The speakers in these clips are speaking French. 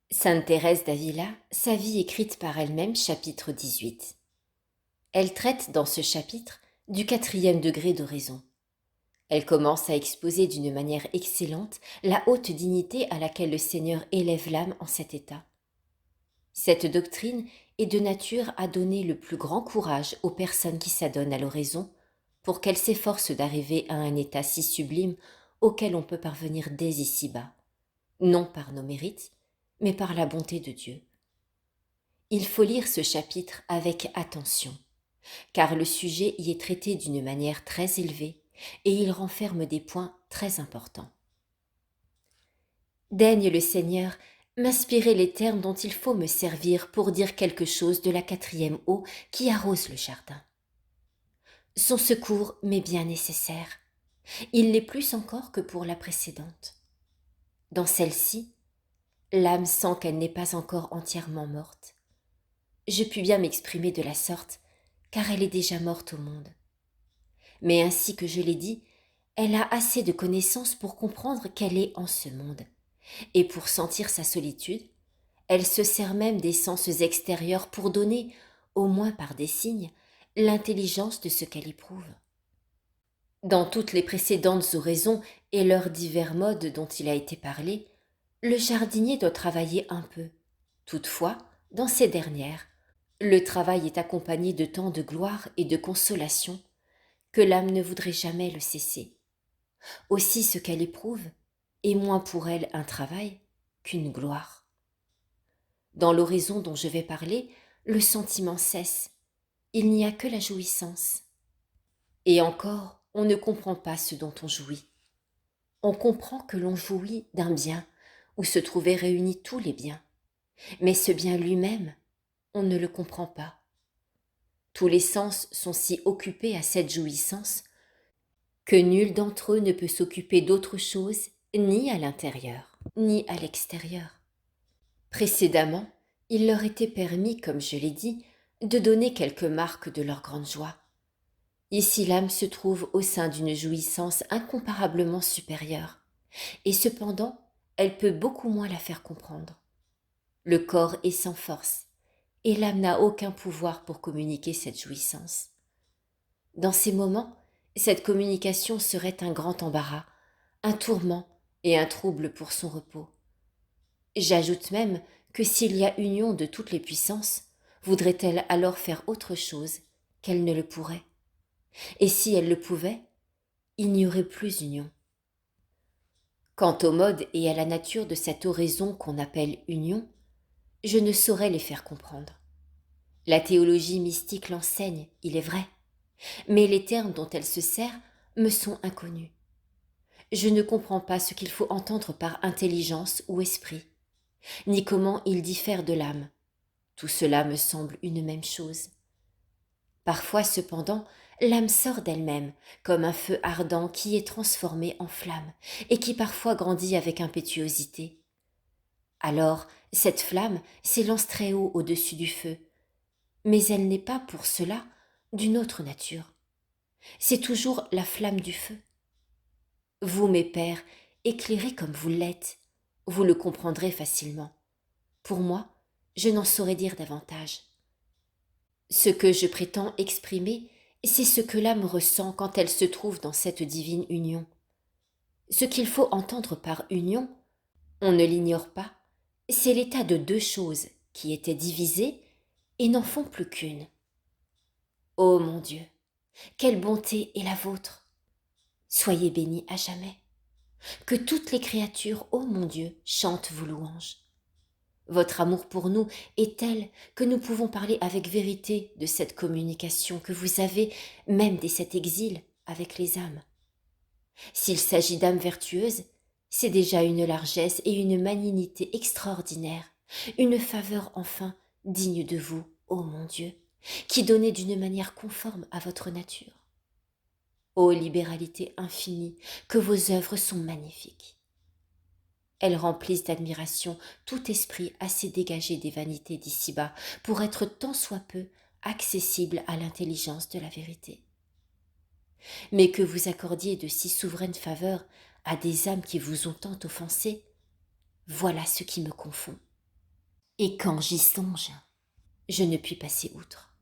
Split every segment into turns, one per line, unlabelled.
Sainte Thérèse d'Avila, sa vie écrite par elle-même, chapitre 18. Elle traite dans ce chapitre du 4e degré de raison. Elle commence à exposer d'une manière excellente la haute dignité à laquelle le Seigneur élève l'âme en cet état. Cette doctrine est de nature à donner le plus grand courage aux personnes qui s'adonnent à l'oraison pour qu'elles s'efforcent d'arriver à un état si sublime auquel on peut parvenir dès ici-bas, non par nos mérites, mais par la bonté de Dieu. Il faut lire ce chapitre avec attention, car le sujet y est traité d'une manière très élevée et il renferme des points très importants. Daigne le Seigneur m'inspirer les termes dont il faut me servir pour dire quelque chose de la 4e eau qui arrose le jardin. Son secours m'est bien nécessaire. Il l'est plus encore que pour la précédente. Dans celle-ci, l'âme sent qu'elle n'est pas encore entièrement morte. Je puis bien m'exprimer de la sorte, car elle est déjà morte au monde. Mais ainsi que je l'ai dit, elle a assez de connaissances pour comprendre qu'elle est en ce monde. Et pour sentir sa solitude, elle se sert même des sens extérieurs pour donner, au moins par des signes, l'intelligence de ce qu'elle éprouve. Dans toutes les précédentes oraisons et leurs divers modes dont il a été parlé, le jardinier doit travailler un peu. Toutefois, dans ces dernières, le travail est accompagné de tant de gloire et de consolation que l'âme ne voudrait jamais le cesser. Aussi ce qu'elle éprouve est moins pour elle un travail qu'une gloire. Dans l'oraison dont je vais parler, le sentiment cesse, il n'y a que la jouissance. Et encore, on ne comprend pas ce dont on jouit. On comprend que l'on jouit d'un bien où se trouvaient réunis tous les biens. Mais ce bien lui-même, on ne le comprend pas. Tous les sens sont si occupés à cette jouissance que nul d'entre eux ne peut s'occuper d'autre chose ni à l'intérieur, ni à l'extérieur. Précédemment, il leur était permis, comme je l'ai dit, de donner quelques marques de leur grande joie. Ici l'âme se trouve au sein d'une jouissance incomparablement supérieure, et cependant elle peut beaucoup moins la faire comprendre. Le corps est sans force, et l'âme n'a aucun pouvoir pour communiquer cette jouissance. Dans ces moments, cette communication serait un grand embarras, un tourment et un trouble pour son repos. J'ajoute même que s'il y a union de toutes les puissances, voudrait-elle alors faire autre chose qu'elle ne le pourrait? Et si elle le pouvait, il n'y aurait plus union. Quant au mode et à la nature de cette oraison qu'on appelle union, je ne saurais les faire comprendre. La théologie mystique l'enseigne, il est vrai, mais les termes dont elle se sert me sont inconnus. Je ne comprends pas ce qu'il faut entendre par intelligence ou esprit, ni comment ils diffèrent de l'âme. Tout cela me semble une même chose. Parfois, cependant, l'âme sort d'elle-même, comme un feu ardent qui est transformé en flamme, et qui parfois grandit avec impétuosité. Alors, cette flamme s'élance très haut au-dessus du feu, mais elle n'est pas pour cela d'une autre nature. C'est toujours la flamme du feu. Vous, mes pères, éclairés comme vous l'êtes, vous le comprendrez facilement. Pour moi, je n'en saurais dire davantage. Ce que je prétends exprimer, c'est ce que l'âme ressent quand elle se trouve dans cette divine union. Ce qu'il faut entendre par union, on ne l'ignore pas, c'est l'état de deux choses qui étaient divisées et n'en font plus qu'une. Ô mon Dieu, quelle bonté est la vôtre! Soyez bénis à jamais. Que toutes les créatures, ô mon Dieu, chantent vos louanges. Votre amour pour nous est tel que nous pouvons parler avec vérité de cette communication que vous avez, même dès cet exil, avec les âmes. S'il s'agit d'âmes vertueuses, c'est déjà une largesse et une malignité extraordinaires, une faveur enfin digne de vous, ô mon Dieu, qui donnez d'une manière conforme à votre nature. Ô libéralité infinie, que vos œuvres sont magnifiques. Elles remplissent d'admiration tout esprit assez dégagé des vanités d'ici-bas pour être tant soit peu accessible à l'intelligence de la vérité. Mais que vous accordiez de si souveraines faveurs à des âmes qui vous ont tant offensé, voilà ce qui me confond. Et quand j'y songe, je ne puis passer outre.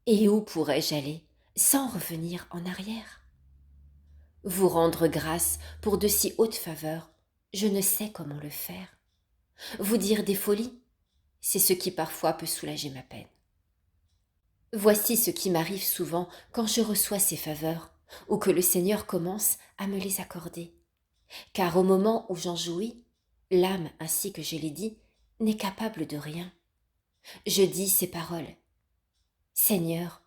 Et où pourrais-je aller sans revenir en arrière? Vous rendre grâce pour de si hautes faveurs, je ne sais comment le faire. Vous dire des folies, c'est ce qui parfois peut soulager ma peine. Voici ce qui m'arrive souvent quand je reçois ces faveurs, ou que le Seigneur commence à me les accorder. Car au moment où j'en jouis, l'âme, ainsi que je l'ai dit, n'est capable de rien. Je dis ces paroles. Seigneur,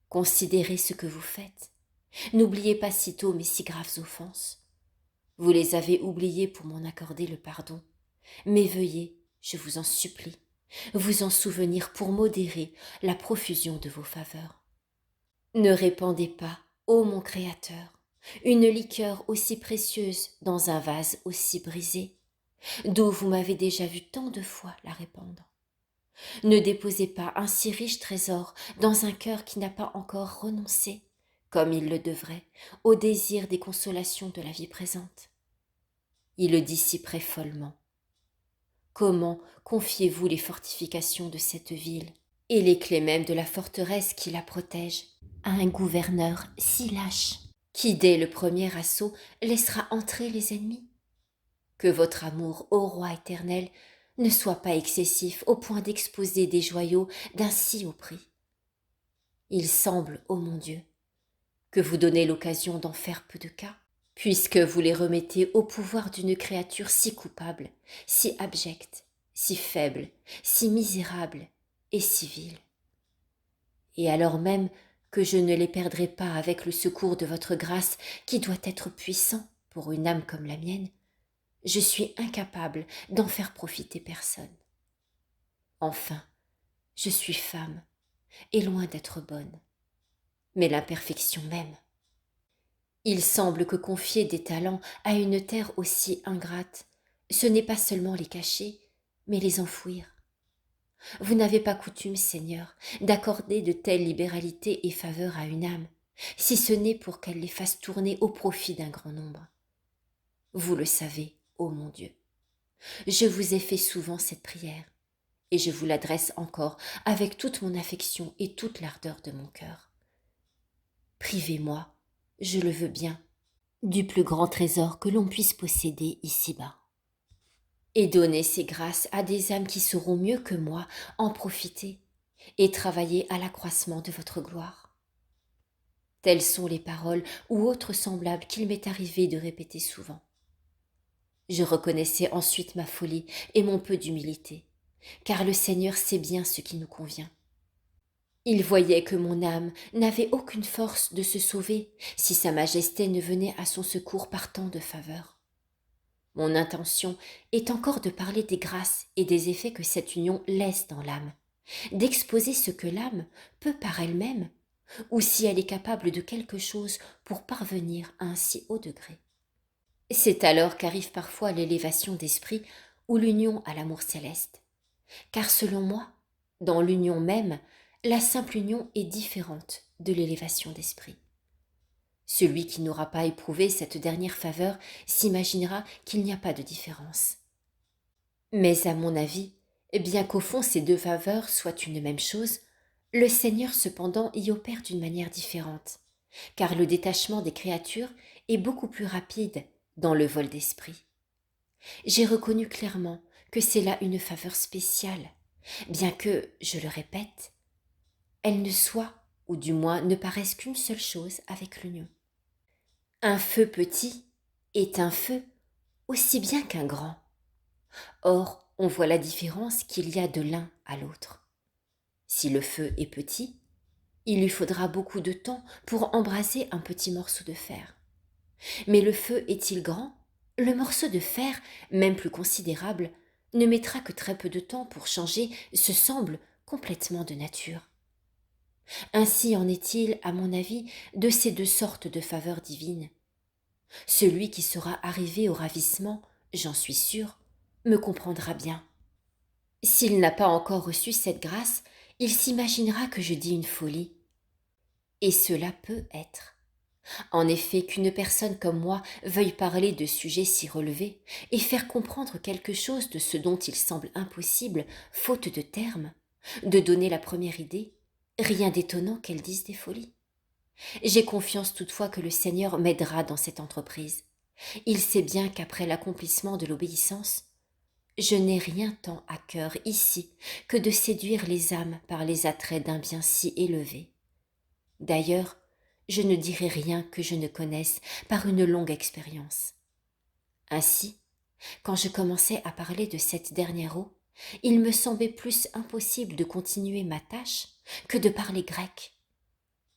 considérez ce que vous faites. N'oubliez pas sitôt mes si graves offenses. Vous les avez oubliées pour m'en accorder le pardon. Mais veuillez, je vous en supplie, vous en souvenir pour modérer la profusion de vos faveurs. Ne répandez pas, ô mon Créateur, une liqueur aussi précieuse dans un vase aussi brisé, d'où vous m'avez déjà vu tant de fois la répandre. Ne déposez pas un si riche trésor dans un cœur qui n'a pas encore renoncé, comme il le devrait, au désir des consolations de la vie présente. Il le dissiperait follement. Comment confiez-vous les fortifications de cette ville et les clés même de la forteresse qui la protège à un gouverneur si lâche, qui dès le premier assaut laissera entrer les ennemis? Que votre amour, ô roi éternel, ne soit pas excessif au point d'exposer des joyaux d'un si haut prix. Il semble, ô mon Dieu, que vous donnez l'occasion d'en faire peu de cas, puisque vous les remettez au pouvoir d'une créature si coupable, si abjecte, si faible, si misérable et si vile. Et alors même que je ne les perdrai pas avec le secours de votre grâce qui doit être puissant pour une âme comme la mienne, je suis incapable d'en faire profiter personne. Enfin, je suis femme et loin d'être bonne, mais l'imperfection même. Il semble que confier des talents à une terre aussi ingrate, ce n'est pas seulement les cacher, mais les enfouir. Vous n'avez pas coutume, Seigneur, d'accorder de telles libéralités et faveurs à une âme, si ce n'est pour qu'elle les fasse tourner au profit d'un grand nombre. Vous le savez, ô mon Dieu. Je vous ai fait souvent cette prière, et je vous l'adresse encore avec toute mon affection et toute l'ardeur de mon cœur. Privez-moi, je le veux bien, du plus grand trésor que l'on puisse posséder ici-bas. Et donnez ces grâces à des âmes qui sauront mieux que moi en profiter et travailler à l'accroissement de votre gloire. Telles sont les paroles ou autres semblables qu'il m'est arrivé de répéter souvent. Je reconnaissais ensuite ma folie et mon peu d'humilité, car le Seigneur sait bien ce qui nous convient. Il voyait que mon âme n'avait aucune force de se sauver si Sa Majesté ne venait à son secours par tant de faveurs. Mon intention est encore de parler des grâces et des effets que cette union laisse dans l'âme, d'exposer ce que l'âme peut par elle-même, ou si elle est capable de quelque chose pour parvenir à un si haut degré. C'est alors qu'arrive parfois l'élévation d'esprit ou l'union à l'amour céleste. Car selon moi, dans l'union même, la simple union est différente de l'élévation d'esprit. Celui qui n'aura pas éprouvé cette dernière faveur s'imaginera qu'il n'y a pas de différence. Mais à mon avis, bien qu'au fond ces deux faveurs soient une même chose, le Seigneur cependant y opère d'une manière différente, car le détachement des créatures est beaucoup plus rapide dans le vol d'esprit. J'ai reconnu clairement que c'est là une faveur spéciale, bien que, je le répète, elle ne soit, ou du moins ne paraisse qu'une seule chose avec l'union. Un feu petit est un feu aussi bien qu'un grand. Or, on voit la différence qu'il y a de l'un à l'autre. Si le feu est petit, il lui faudra beaucoup de temps pour embraser un petit morceau de fer. Mais le feu est-il grand? Le morceau de fer, même plus considérable, ne mettra que très peu de temps pour changer ce semble complètement de nature. Ainsi en est-il, à mon avis, de ces deux sortes de faveurs divines. Celui qui sera arrivé au ravissement, j'en suis sûre, me comprendra bien. S'il n'a pas encore reçu cette grâce, il s'imaginera que je dis une folie. Et cela peut être. En effet, qu'une personne comme moi veuille parler de sujets si relevés et faire comprendre quelque chose de ce dont il semble impossible, faute de termes, de donner la première idée, rien d'étonnant qu'elle dise des folies. J'ai confiance toutefois que le Seigneur m'aidera dans cette entreprise. Il sait bien qu'après l'accomplissement de l'obéissance, je n'ai rien tant à cœur ici que de séduire les âmes par les attraits d'un bien si élevé. D'ailleurs, je ne dirai rien que je ne connaisse par une longue expérience. Ainsi, quand je commençais à parler de cette dernière eau, il me semblait plus impossible de continuer ma tâche que de parler grec.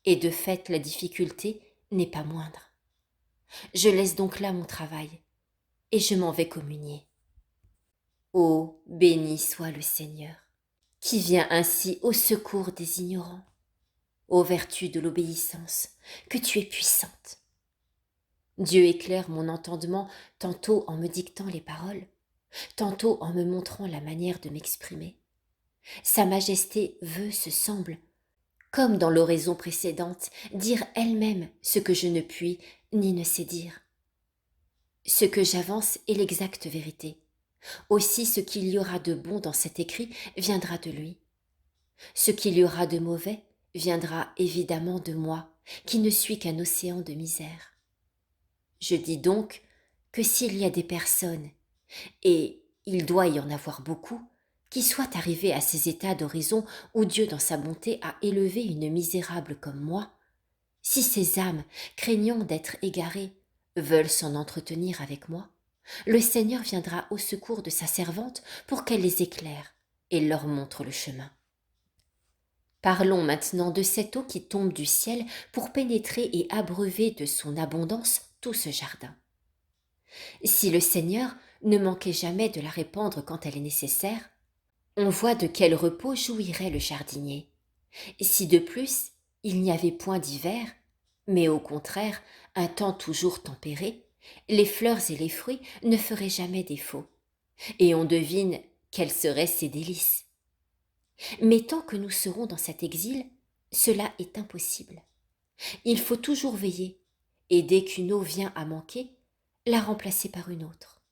Et de fait, la difficulté n'est pas moindre. Je laisse donc là mon travail et je m'en vais communier. Ô, béni soit le Seigneur, qui vient ainsi au secours des ignorants, ô vertu de l'obéissance, que tu es puissante. Dieu éclaire mon entendement tantôt en me dictant les paroles, tantôt en me montrant la manière de m'exprimer. Sa majesté veut, se semble, comme dans l'oraison précédente, dire elle-même ce que je ne puis ni ne sais dire. Ce que j'avance est l'exacte vérité. Aussi ce qu'il y aura de bon dans cet écrit viendra de lui. Ce qu'il y aura de mauvais viendra évidemment de moi, qui ne suis qu'un océan de misère. Je dis donc que s'il y a des personnes, et il doit y en avoir beaucoup, qui soient arrivées à ces états d'horizon où Dieu dans sa bonté a élevé une misérable comme moi, si ces âmes, craignant d'être égarées, veulent s'en entretenir avec moi, le Seigneur viendra au secours de sa servante pour qu'elle les éclaire et leur montre le chemin. Parlons maintenant de cette eau qui tombe du ciel pour pénétrer et abreuver de son abondance tout ce jardin. Si le Seigneur ne manquait jamais de la répandre quand elle est nécessaire, on voit de quel repos jouirait le jardinier. Si de plus il n'y avait point d'hiver, mais au contraire un temps toujours tempéré, les fleurs et les fruits ne feraient jamais défaut, et on devine quels seraient ses délices. Mais tant que nous serons dans cet exil, cela est impossible. Il faut toujours veiller, et dès qu'une eau vient à manquer, la remplacer par une autre.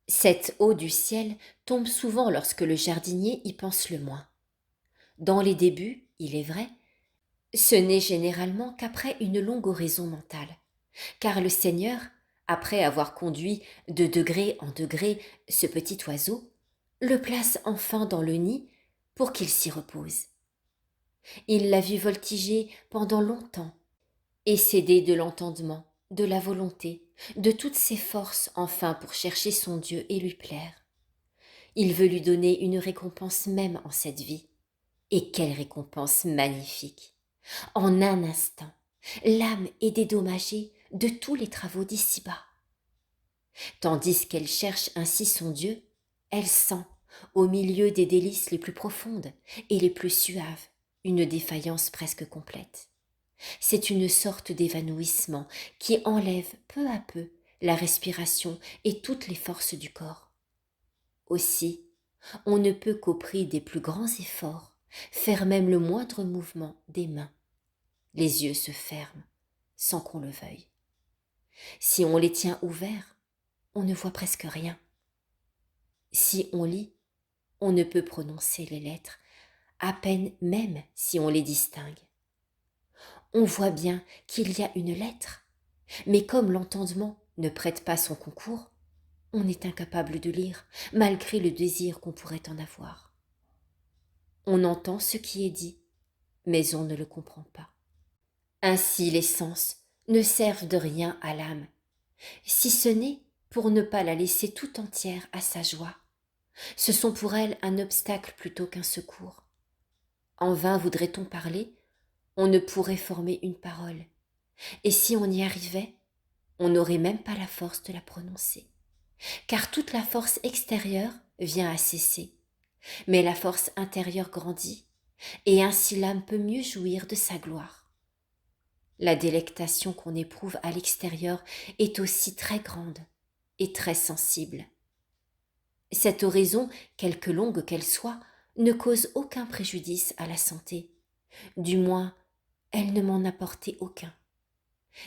Cette eau du ciel tombe souvent lorsque le jardinier y pense le moins. Dans les débuts, il est vrai, ce n'est généralement qu'après une longue oraison mentale, car le Seigneur, après avoir conduit de degré en degré ce petit oiseau, le place enfin dans le nid pour qu'il s'y repose. Il l'a vu voltiger pendant longtemps, et s'aider de l'entendement, de la volonté, de toutes ses forces enfin pour chercher son Dieu et lui plaire. Il veut lui donner une récompense même en cette vie. Et quelle récompense magnifique! En un instant, l'âme est dédommagée de tous les travaux d'ici-bas. Tandis qu'elle cherche ainsi son Dieu, elle sent, au milieu des délices les plus profondes et les plus suaves, une défaillance presque complète. C'est une sorte d'évanouissement qui enlève peu à peu la respiration et toutes les forces du corps. Aussi, on ne peut qu'au prix des plus grands efforts faire même le moindre mouvement des mains. Les yeux se ferment sans qu'on le veuille. Si on les tient ouverts, on ne voit presque rien. Si on lit, on ne peut prononcer les lettres, à peine même si on les distingue. On voit bien qu'il y a une lettre, mais comme l'entendement ne prête pas son concours, on est incapable de lire, malgré le désir qu'on pourrait en avoir. On entend ce qui est dit, mais on ne le comprend pas. Ainsi les sens ne servent de rien à l'âme, si ce n'est pour ne pas la laisser tout entière à sa joie. Ce sont pour elle un obstacle plutôt qu'un secours. En vain voudrait-on parler, on ne pourrait former une parole, et si on y arrivait, on n'aurait même pas la force de la prononcer, car toute la force extérieure vient à cesser, mais la force intérieure grandit, et ainsi l'âme peut mieux jouir de sa gloire. La délectation qu'on éprouve à l'extérieur est aussi très grande et très sensible. Cette oraison, quelque longue qu'elle soit, ne cause aucun préjudice à la santé. Du moins, elle ne m'en apportait aucun.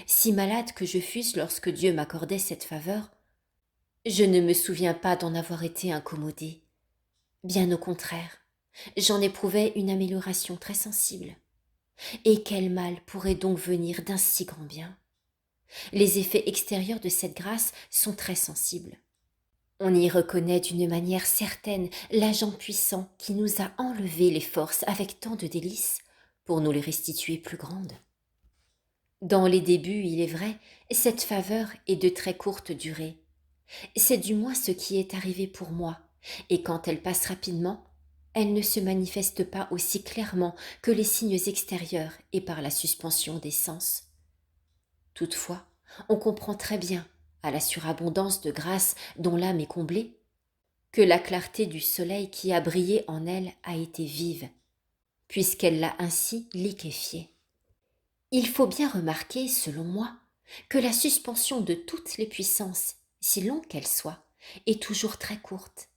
Si malade que je fusse lorsque Dieu m'accordait cette faveur, je ne me souviens pas d'en avoir été incommodée. Bien au contraire, j'en éprouvais une amélioration très sensible. Et quel mal pourrait donc venir d'un si grand bien? Les effets extérieurs de cette grâce sont très sensibles. On y reconnaît d'une manière certaine l'agent puissant qui nous a enlevé les forces avec tant de délices pour nous les restituer plus grandes. Dans les débuts, il est vrai, cette faveur est de très courte durée. C'est du moins ce qui est arrivé pour moi, et quand elle passe rapidement, elle ne se manifeste pas aussi clairement que les signes extérieurs et par la suspension des sens. Toutefois, on comprend très bien, à la surabondance de grâce dont l'âme est comblée, que la clarté du soleil qui a brillé en elle a été vive, puisqu'elle l'a ainsi liquéfiée. Il faut bien remarquer, selon moi, que la suspension de toutes les puissances, si longue qu'elle soit, est toujours très courte,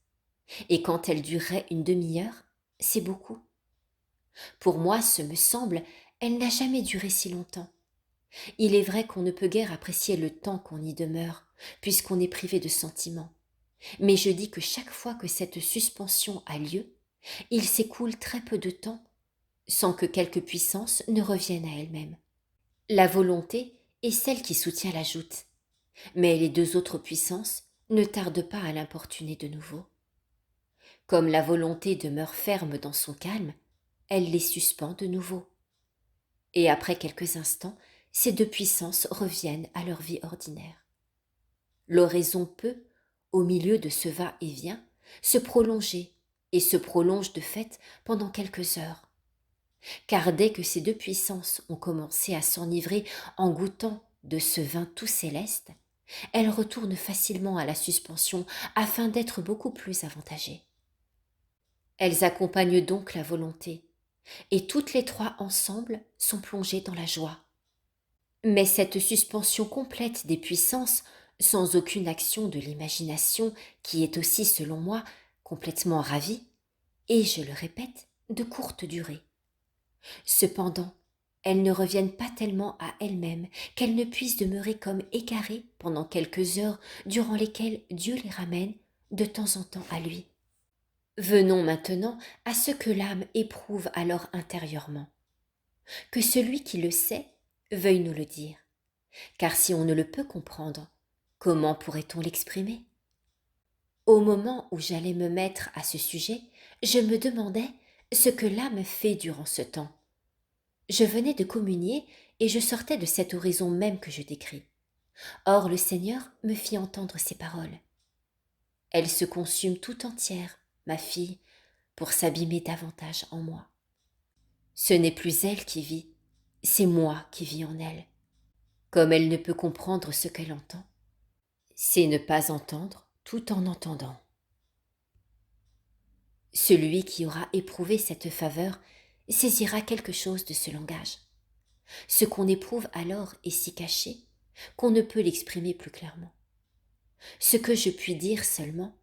et quand elle durerait une demi-heure, c'est beaucoup. Pour moi, ce me semble, elle n'a jamais duré si longtemps. Il est vrai qu'on ne peut guère apprécier le temps qu'on y demeure, puisqu'on est privé de sentiments. Mais je dis que chaque fois que cette suspension a lieu, il s'écoule très peu de temps, sans que quelque puissance ne revienne à elle-même. La volonté est celle qui soutient la joute, mais les deux autres puissances ne tardent pas à l'importuner de nouveau. Comme la volonté demeure ferme dans son calme, elle les suspend de nouveau. Et après quelques instants, ces deux puissances reviennent à leur vie ordinaire. L'oraison peut, au milieu de ce va-et-vient, se prolonger, et se prolonge de fait pendant quelques heures. Car dès que ces deux puissances ont commencé à s'enivrer en goûtant de ce vin tout céleste, elles retournent facilement à la suspension afin d'être beaucoup plus avantagées. Elles accompagnent donc la volonté, et toutes les trois ensemble sont plongées dans la joie. Mais cette suspension complète des puissances, sans aucune action de l'imagination, qui est aussi, selon moi, complètement ravie, et, je le répète, de courte durée. Cependant, elles ne reviennent pas tellement à elles-mêmes qu'elles ne puissent demeurer comme égarées pendant quelques heures durant lesquelles Dieu les ramène de temps en temps à lui. Venons maintenant à ce que l'âme éprouve alors intérieurement. Que celui qui le sait veuille nous le dire, car si on ne le peut comprendre, comment pourrait-on l'exprimer? Au moment où j'allais me mettre à ce sujet, je me demandais ce que l'âme fait durant ce temps. Je venais de communier et je sortais de cette oraison même que je décris. Or le Seigneur me fit entendre ces paroles. Elle se consume tout entière, ma fille, pour s'abîmer davantage en moi. Ce n'est plus elle qui vit, c'est moi qui vis en elle. Comme elle ne peut comprendre ce qu'elle entend, c'est ne pas entendre tout en entendant. Celui qui aura éprouvé cette faveur saisira quelque chose de ce langage. Ce qu'on éprouve alors est si caché qu'on ne peut l'exprimer plus clairement. Ce que je puis dire seulement,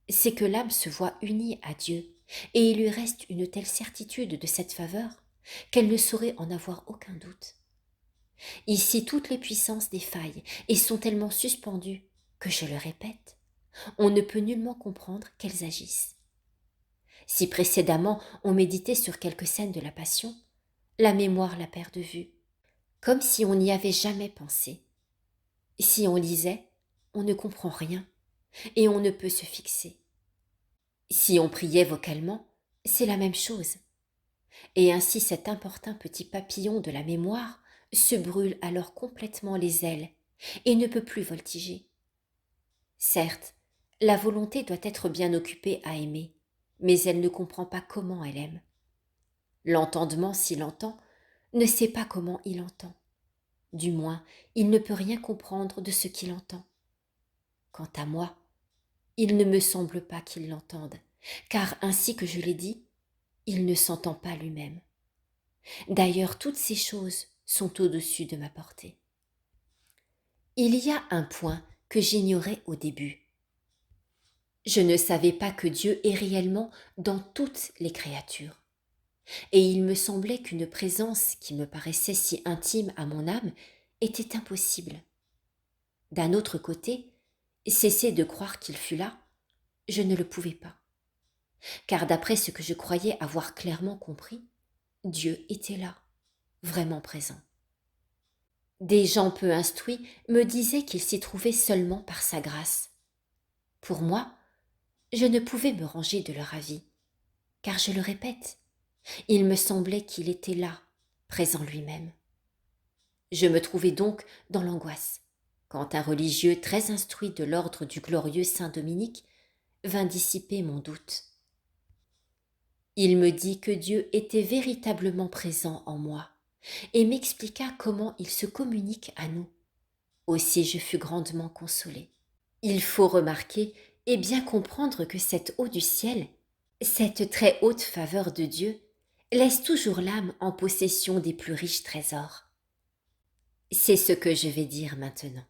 c'est que l'âme se voit unie à Dieu et il lui reste une telle certitude de cette faveur qu'elle ne saurait en avoir aucun doute. Ici, toutes les puissances défaillent et sont tellement suspendues que, je le répète, on ne peut nullement comprendre qu'elles agissent. Si précédemment on méditait sur quelques scènes de la Passion, la mémoire la perd de vue, comme si on n'y avait jamais pensé. Si on lisait, on ne comprend rien et on ne peut se fixer. Si on priait vocalement, c'est la même chose. Et ainsi cet importun petit papillon de la mémoire se brûle alors complètement les ailes et ne peut plus voltiger. Certes, la volonté doit être bien occupée à aimer, mais elle ne comprend pas comment elle aime. L'entendement, s'il entend, ne sait pas comment il entend. Du moins, il ne peut rien comprendre de ce qu'il entend. Quant à moi, il ne me semble pas qu'il l'entende, car ainsi que je l'ai dit, il ne s'entend pas lui-même. D'ailleurs, toutes ces choses sont au-dessus de ma portée. Il y a un point que j'ignorais au début. Je ne savais pas que Dieu est réellement dans toutes les créatures. Et il me semblait qu'une présence qui me paraissait si intime à mon âme était impossible. D'un autre côté, cesser de croire qu'il fût là, je ne le pouvais pas. Car d'après ce que je croyais avoir clairement compris, Dieu était là, vraiment présent. Des gens peu instruits me disaient qu'il s'y trouvait seulement par sa grâce. Pour moi, je ne pouvais me ranger de leur avis, car je le répète, il me semblait qu'il était là, présent lui-même. Je me trouvais donc dans l'angoisse, quand un religieux très instruit de l'ordre du glorieux Saint Dominique vint dissiper mon doute. Il me dit que Dieu était véritablement présent en moi et m'expliqua comment il se communique à nous. Aussi je fus grandement consolée. Il faut remarquer et bien comprendre que cette eau du ciel, cette très haute faveur de Dieu, laisse toujours l'âme en possession des plus riches trésors. C'est ce que je vais dire maintenant.